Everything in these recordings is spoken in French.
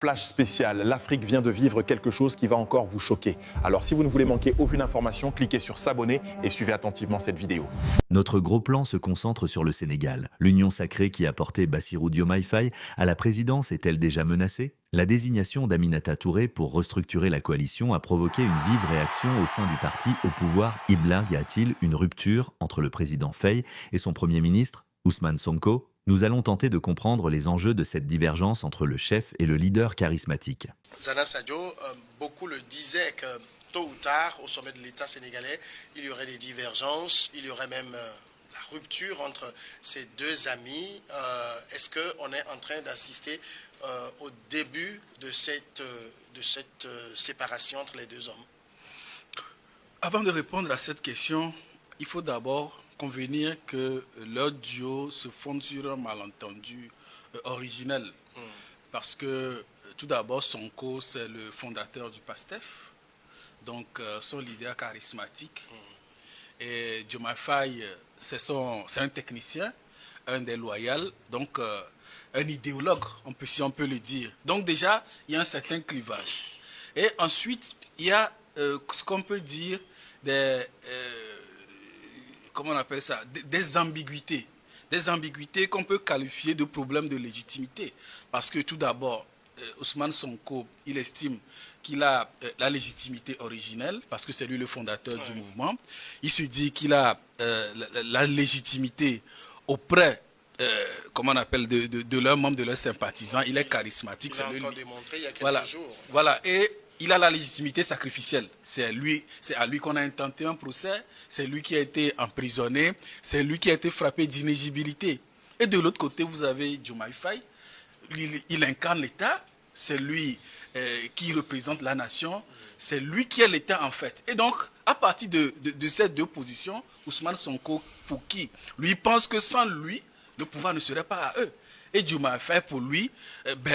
Flash spécial, l'Afrique vient de vivre quelque chose qui va encore vous choquer. Alors si vous ne voulez manquer aucune information, cliquez sur s'abonner et suivez attentivement cette vidéo. Notre gros plan se concentre sur le Sénégal. L'union sacrée qui a porté Bassirou Diomaye Faye à la présidence est-elle déjà menacée? La désignation d'Aminata Touré pour restructurer la coalition a provoqué une vive réaction au sein du parti au pouvoir. Y a-t-il une rupture entre le président Faye et son premier ministre, Ousmane Sonko? Nous allons tenter de comprendre les enjeux de cette divergence entre le chef et le leader charismatique. Zana Sadio, beaucoup le disaient que tôt ou tard, au sommet de l'État sénégalais, il y aurait des divergences, il y aurait même la rupture entre ces deux amis. Est-ce qu'on est en train d'assister au début de cette séparation entre les deux hommes? Avant de répondre à cette question, il faut d'abord convenir que leur duo se fonde sur un malentendu originel. Parce que tout d'abord, Sonko, c'est le fondateur du PASTEF, donc son leader charismatique. Et Diomaye Faye, c'est un technicien, un des loyaux, donc un idéologue, si on peut le dire. Donc déjà, il y a un certain clivage. Et ensuite, il y a ce qu'on peut dire comment on appelle ça, des ambiguïtés. Des ambiguïtés qu'on peut qualifier de problèmes de légitimité. Parce que tout d'abord, Ousmane Sonko, il estime qu'il a la légitimité originelle, parce que c'est lui le fondateur du mouvement. Il se dit qu'il a la légitimité auprès, comment on appelle, de leurs membres, de leurs sympathisants. Il est charismatique. Il l'a encore démontré il y a quelques jours. Voilà, et il a la légitimité sacrificielle. C'est à lui qu'on a intenté un procès, c'est lui qui a été emprisonné, c'est lui qui a été frappé d'inéligibilité. Et de l'autre côté, vous avez Diomaye Faye, il incarne l'État, c'est lui qui représente la nation, c'est lui qui est l'État en fait. Et donc, à partir de ces deux positions, Ousmane Sonko, pour qui lui pense que sans lui, le pouvoir ne serait pas à eux. Et Diomaye Faye, pour lui,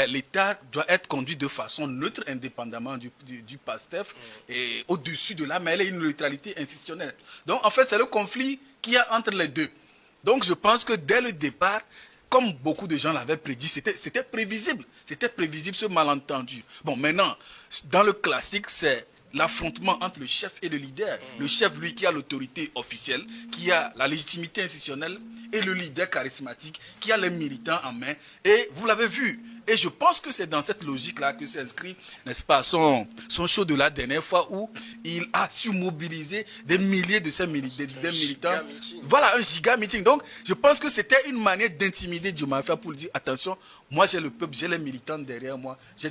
l'État doit être conduit de façon neutre, indépendamment du PASTEF, et au-dessus de là, mais elle est une neutralité institutionnelle. Donc, en fait, c'est le conflit qu'il y a entre les deux. Donc, je pense que dès le départ, comme beaucoup de gens l'avaient prédit, c'était prévisible. C'était prévisible, ce malentendu. Bon, maintenant, dans le classique, c'est l'affrontement entre le chef et le leader. Le chef, lui, qui a l'autorité officielle, qui a la légitimité institutionnelle, et le leader charismatique, qui a les militants en main. Et vous l'avez vu. Et je pense que c'est dans cette logique-là que s'inscrit, n'est-ce pas, son show de la dernière fois où il a su mobiliser des milliers de ces militants. Voilà, un giga meeting. Donc, je pense que c'était une manière d'intimider Diomaye Faye pour lui dire, attention, moi j'ai le peuple, j'ai les militants derrière moi, j'ai